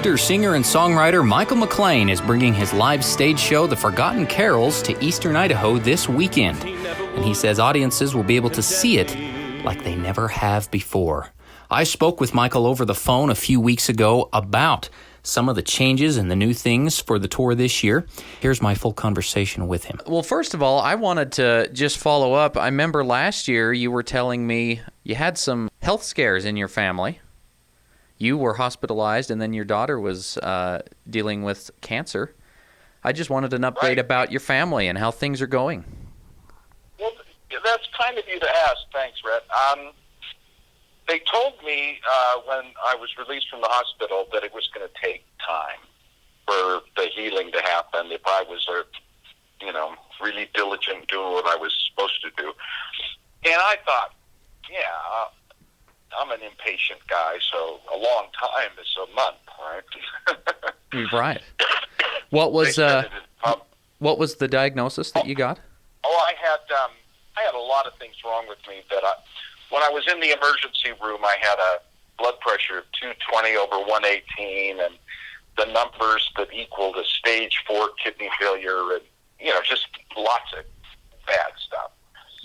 Actor, singer, and songwriter Michael McLean is bringing his live stage show, The Forgotten Carols, to Eastern Idaho this weekend. And he says audiences will be able to see it like they never have before. I spoke with Michael over the phone a few weeks ago about some of the changes and the new things for the tour this year. Here's my full conversation with him. Well, first of all, I wanted to just follow up. I remember last year you were telling me you had some health scares in your family. You were hospitalized, and then your daughter was dealing with cancer. I just wanted an update about your family and how things are going. Well, that's kind of you to ask. Thanks, Rhett. They told me when I was released from the hospital that it was going to take time for the healing to happen if I was really diligent doing what I was supposed to do. And I thought, I'm an impatient guy, so a long time is a month, right? Right. What was the diagnosis that you got? I had a lot of things wrong with me. When I was in the emergency room, I had a blood pressure of 220 over 118, and the numbers that equaled a stage 4 kidney failure, and just lots of bad stuff.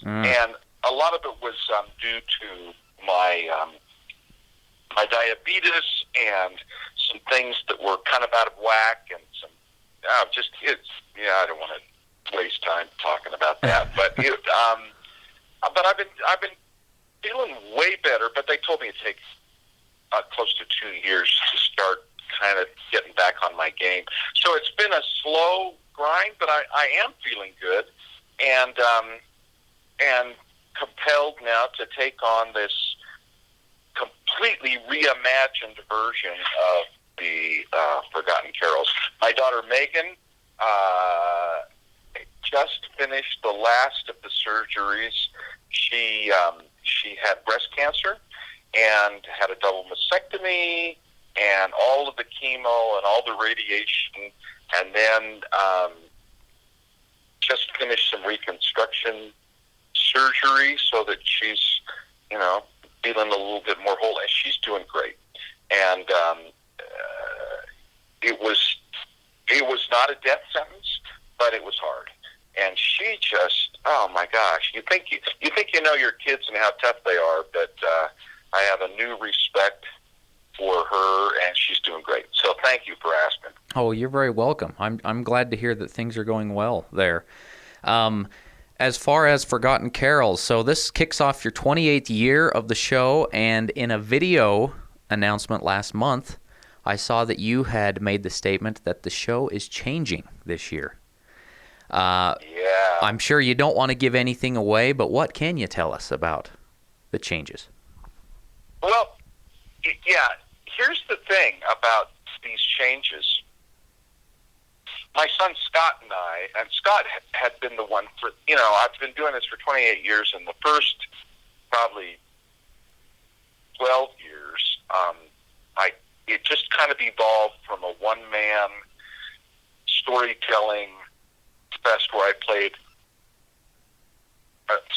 And a lot of it was due to my diabetes and some things that were kind of out of whack, and some I don't want to waste time talking about that, but but I've been feeling way better. But they told me it'd take close to 2 years to start kind of getting back on my game. So it's been a slow grind, but I am feeling good, and compelled now to take on this completely reimagined version of the Forgotten Carols. My daughter Megan just finished the last of the surgeries. She had breast cancer and had a double mastectomy and all of the chemo and all the radiation, and then just finished some reconstruction surgery so that she's feeling a little bit more whole, and she's doing great. And it was not a death sentence, but it was hard. And she just, oh my gosh, you think you know your kids and how tough they are, but I have a new respect for her, and she's doing great. So thank you for asking. Oh, you're very welcome. I'm glad to hear that things are going well there. As far as Forgotten Carols, so this kicks off your 28th year of the show, and in a video announcement last month, I saw that you had made the statement that the show is changing this year. Yeah. I'm sure you don't want to give anything away, but what can you tell us about the changes? Well, here's the thing about these changes. My son Scott and Scott had been the one for, I've been doing this for 28 years, and the first probably 12 years, it just kind of evolved from a one-man storytelling fest where I played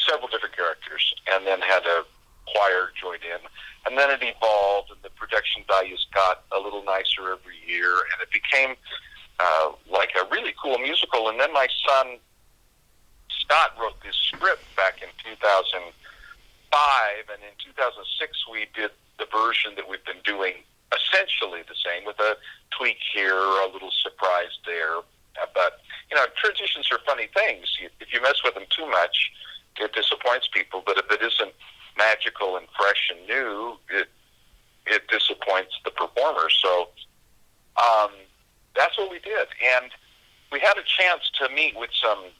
several different characters and then had a choir join in. And then it evolved, and the production values got a little nicer every year, and it became like a really cool musical. And then my son Scott wrote this script back in 2005, and in 2006 we did the version that we've been doing essentially the same, with a tweak here, a little surprise there. But transitions are funny things. If you mess with them too much, it disappoints people. But if it isn't magical and fresh and new, it disappoints the performer. So that's what we did. And we had a chance to meet with some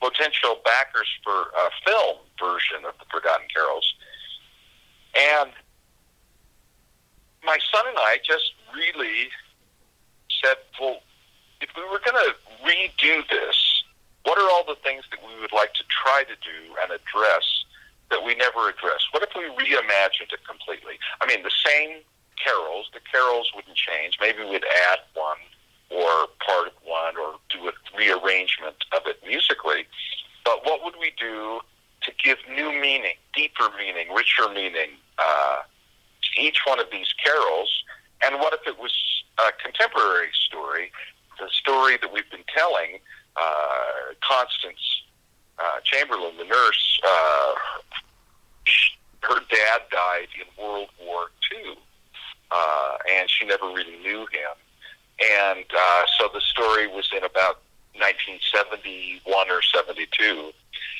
potential backers for a film version of the Forgotten Carols. And my son and I just really said, well, if we were going to redo this, what are all the things that we would like to try to do and address that we never addressed? What if we reimagined it completely? I mean, the same carols, the carols wouldn't change. Maybe we'd add one or part of one or do a rearrangement of it musically. But what would we do to give new meaning, deeper meaning, richer meaning to each one of these carols, And what if it was a contemporary story, the story that we've been telling? Constance Chamberlain, the nurse, her dad died in World War II, and she never really knew him. And so the story was in about 1971 or 72,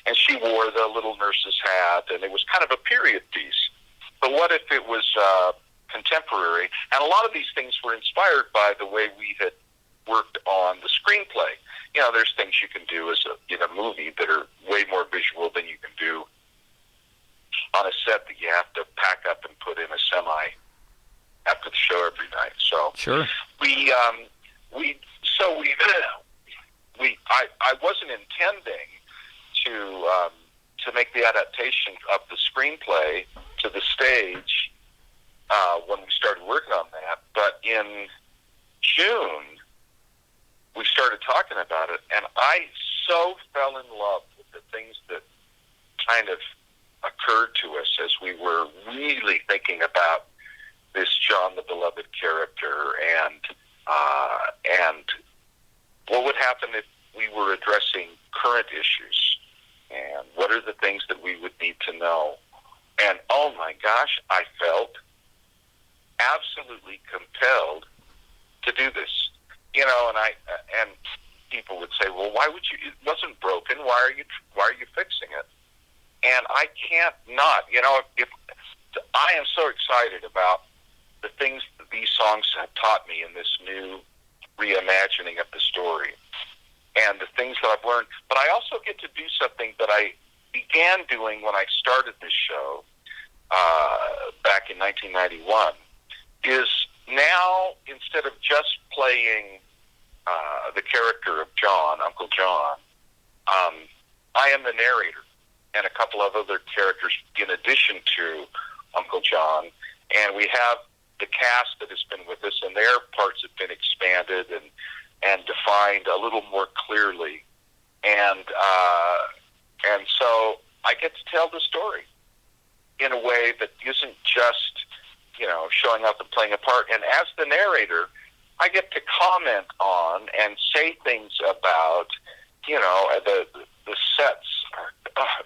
and she wore the little nurse's hat, and it was kind of a period piece. But what if it was contemporary? And a lot of these things were inspired by the way we had worked on the screenplay. You know, there's things you can do in a movie that are way more visual than you can do on a set that you have to pack up and put in a semi after the show every night. So sure, I wasn't intending to make the adaptation of the screenplay to the stage when we started working on that, but in June we started talking about it, and I so fell in love with the things that kind of occurred to us as we were really thinking about this John the Beloved character, and what would happen if we were addressing current issues, and what are the things that we would need to know. And oh my gosh, I felt absolutely compelled to do this. You know, and people would say, "Well, why would you? It wasn't broken. Why are you fixing it?" And I can't not. You know, if I am so excited about the things that these songs have taught me in this new reimagining of the story, and the things that I've learned. But I also get to do something that I began doing when I started this show back in 1991. Is now, instead of just playing the character of John, Uncle John, I am the narrator and a couple of other characters in addition to Uncle John. And we have the cast that has been with us, and their parts have been expanded and defined a little more clearly. And so I get to tell the story in a way that isn't just, you know, showing up and playing a part. And as the narrator, I get to comment on and say things about, you know, the sets.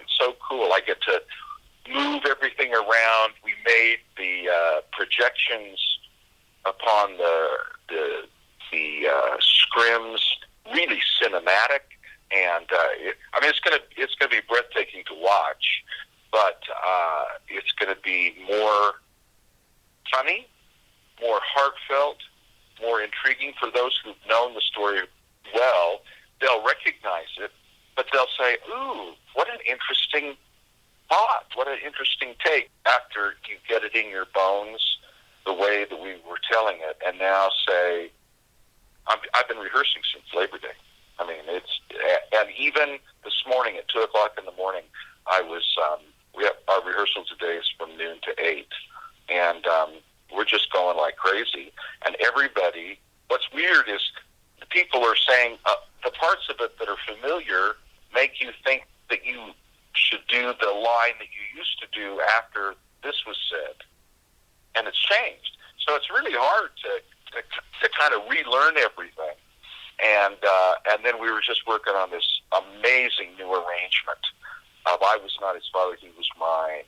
It's so cool. I get to move everything around. We made the projections upon the scrims really cinematic, and it's gonna be breathtaking to watch, but it's gonna be more funny, more heartfelt, more intriguing for those who've known the story well. They'll recognize it, but they'll say, "Ooh, what an interesting thought! What an interesting take!" After you get it in your bones, the way that we were telling it, and now say, "I've been rehearsing since Labor Day." I mean, and even this morning at 2:00 in the morning, I was. We have our rehearsal today is from noon to 8, and we're just going like crazy. And everybody, what's weird is the people are saying the parts of it that are familiar make you think that you should do the line that you used to do after this was said, and it's changed. So it's really hard to kind of relearn everything. And then we were just working on this amazing new arrangement of "I Was Not His Father, He Was Mine"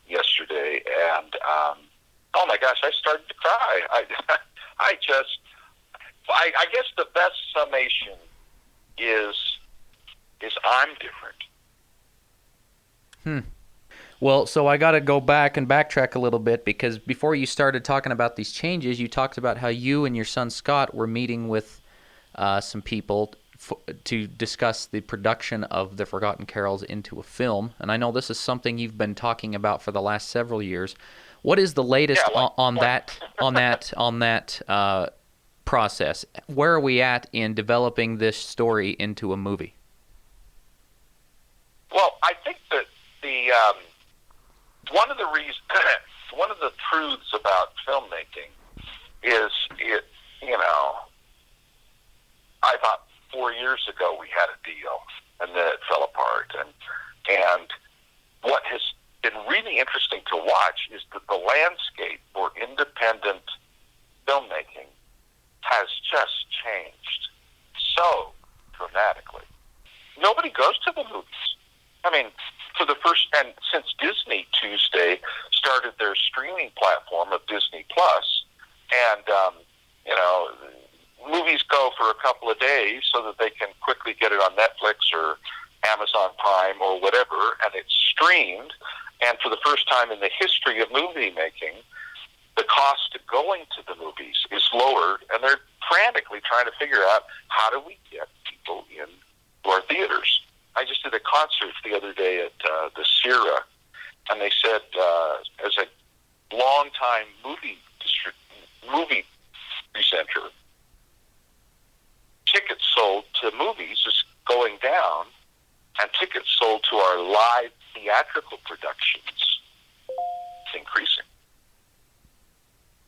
yesterday, and oh my gosh, I started to cry. I guess the best summation is I'm different. Well, so I got to go back and backtrack a little bit, because before you started talking about these changes, you talked about how you and your son Scott were meeting with some people to discuss the production of the Forgotten Carols into a film. And I know this is something you've been talking about for the last several years. What is the latest on that process? Where are we at in developing this story into a movie? Well, I think that one of the truths about filmmaking is I thought 4 years ago we had a deal, and then it fell apart. And what has been really interesting to watch is that the landscape for independent most of the movies. I mean, and since Disney Tuesday started their streaming platform of Disney Plus, and movies go for a couple of days so that they can quickly get it on Netflix or Amazon Prime or whatever, and it's streamed. And for the first time in the history of movie making, the cost of going to the movies is lowered, and they're frantically trying to figure out how do we get people in to our theaters. I just did a concert the other day at the Sierra, and they said, as a long-time movie presenter, tickets sold to movies is going down, and tickets sold to our live theatrical productions is increasing.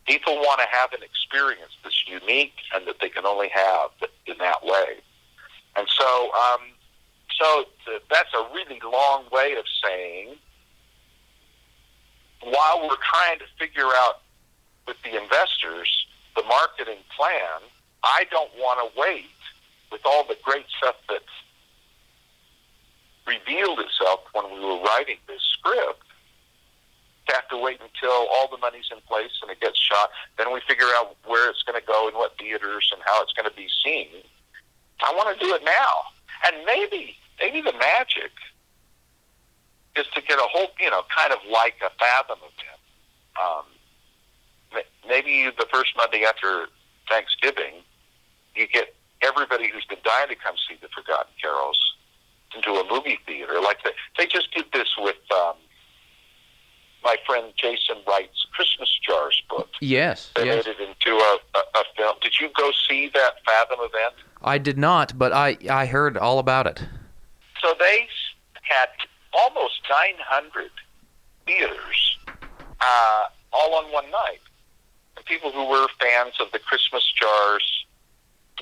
People want to have an experience that's unique and that they can only have in that way. And so that's a really long way of saying, while we're trying to figure out with the investors the marketing plan, I don't want to wait with all the great stuff that revealed itself when we were writing this script. Have to wait until all the money's in place and it gets shot. Then we figure out where it's going to go and what theaters and how it's going to be seen. I want to do it now. And maybe the magic is to get a whole, kind of like a Fathom event. Maybe the first Monday after Thanksgiving, you get everybody who's been dying to come see the Forgotten Carols into a movie theater. Like they just did this with my friend Jason Wright's Christmas Jars book. Yes. They made it into a film. Did you go see that Fathom event? I did not, but I heard all about it. So they had almost 900 theaters all on one night. And people who were fans of the Christmas Jars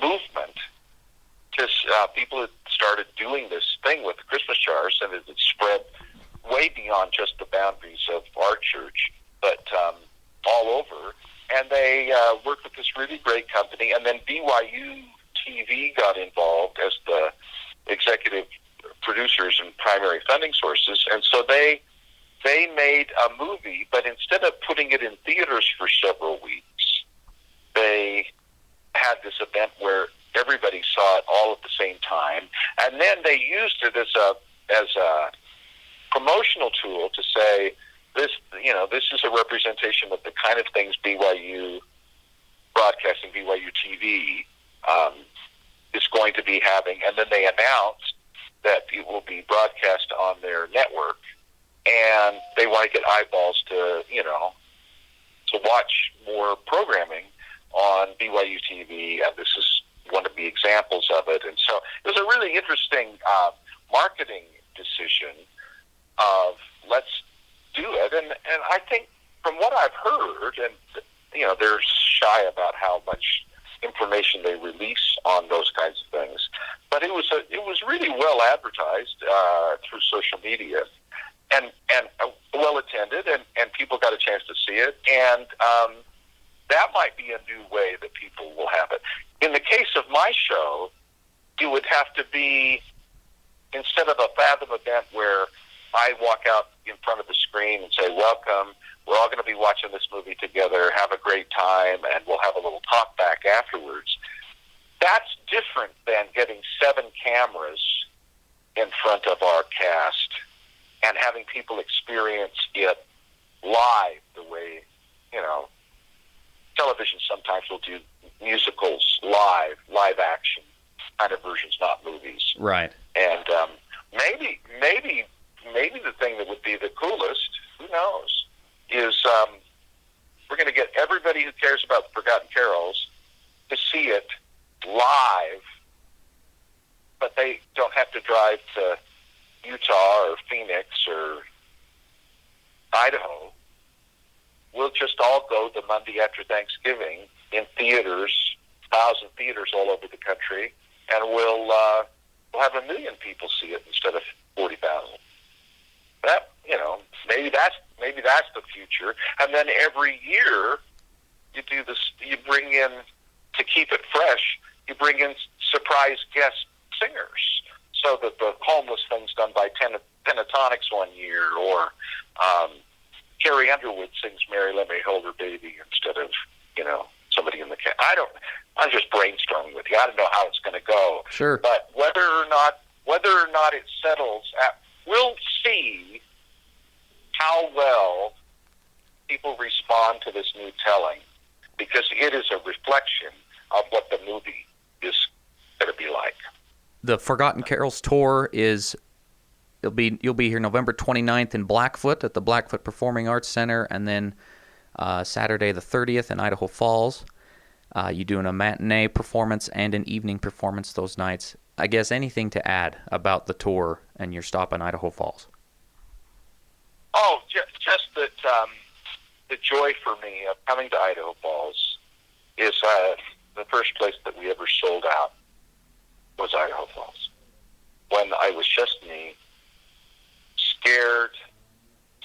movement, just people had started doing this thing with the Christmas Jars, and it had spread way beyond just the boundaries of our church, but all over. And they worked with this really great company, and then BYU TV got involved as the executive producers and primary funding sources, and so they made a movie, but instead of putting it in theaters for several weeks, they had this event where everybody saw it all at the same time, and then they used it as a promotional tool to say, this is a representation of the kind of things BYU Broadcasting, BYU TV is going to be having. And then they announced that it will be broadcast on their network, and they want to get eyeballs to watch more programming on BYU TV, and this is one of the examples of it. And so it was a really interesting marketing decision of let's do it. And I think from what I've heard, and they're shy about how much information they release on those kinds of things, but it was really well advertised through social media, and well attended, and people got a chance to see it, and that might be a new way that people will have it. In the case of my show, it would have to be, instead of a Fathom event where I walk out in front of the screen and say, welcome, we're all going to be watching this movie together, have a great time, and we'll have a little talk back afterwards. That's different than getting 7 cameras in front of our cast and having people experience it live the way, television sometimes will do musicals live action kind of versions, not movies. Right. And maybe the thing that would be the coolest, who knows, is we're going to get everybody who cares about the Forgotten Carols to see it live, but they don't have to drive to Utah or Phoenix or Idaho. We'll just all go the Monday after Thanksgiving in theaters, 1,000 theaters all over the country, and we'll have 1 million people see it instead of 40,000. That, maybe that's the future. And then every year you do this. You bring in, to keep it fresh, you bring in surprise guest singers. So so that the homeless thing's done by Pentatonics one year, or Carrie Underwood sings "Mary Let Me Hold Her Baby" instead of somebody in the cat. I'm just brainstorming with you. I don't know how it's going to go. Sure. But whether or not it settles, we'll see how well people respond to this new telling, because it is a reflection of what the movie is going to be like. The Forgotten Carols tour you'll be here November 29th in Blackfoot at the Blackfoot Performing Arts Center, and then Saturday the 30th in Idaho Falls. You doing a matinee performance and an evening performance those nights. I guess anything to add about the tour and your stop in Idaho Falls? Oh, just that the joy for me of coming to Idaho Falls is the first place that we ever sold out was Idaho Falls. When I was just me, scared,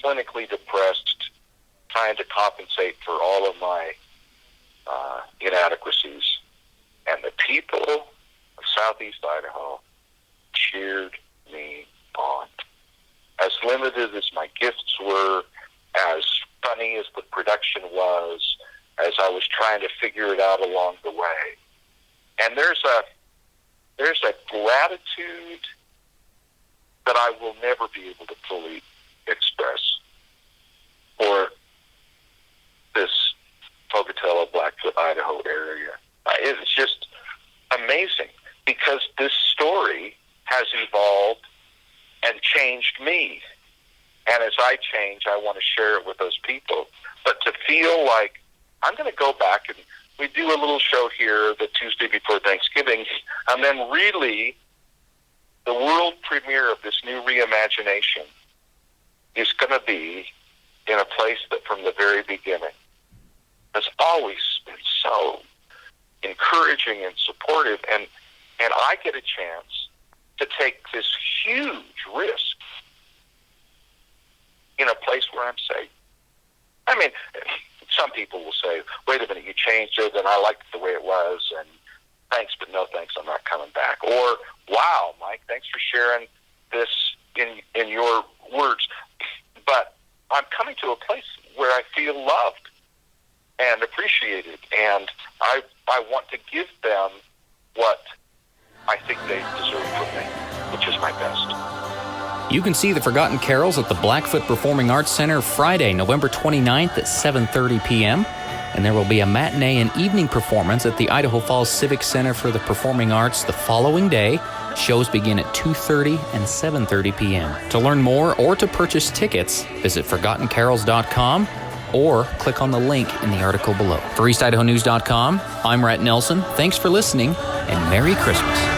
clinically depressed, trying to compensate for all of my inadequacies. And the people of Southeast Idaho cheered me on. As limited as my gifts were, as funny as the production was, as I was trying to figure it out along the way. And there's a gratitude that I will never be able to fully express for this Pocatello, Blackfoot, Idaho area. It's just amazing, because this story has evolved and changed me. And as I change, I want to share it with those people. But to feel like I'm going to go back and we do a little show here the Tuesday before Thanksgiving, and then really the world premiere of this new reimagination is going to be in a place that from the very beginning has always been so encouraging and supportive, and I get a chance to take this huge risk in a place where I'm safe. I mean, some people will say, wait a minute, you changed it, and I liked it the way it was, and thanks, but no thanks, I'm not coming back. Or, wow, Mike, thanks for sharing this in your words. But I'm coming to a place where I feel loved and appreciated, and I want to give them what I think they deserve from me, which is my best. You can see the Forgotten Carols at the Blackfoot Performing Arts Center Friday, November 29th at 7:30 p.m., and there will be a matinee and evening performance at the Idaho Falls Civic Center for the Performing Arts the following day. Shows begin at 2:30 and 7:30 p.m. To learn more or to purchase tickets, visit ForgottenCarols.com or click on the link in the article below. For EastIdahoNews.com, I'm Rhett Nelson. Thanks for listening, and Merry Christmas.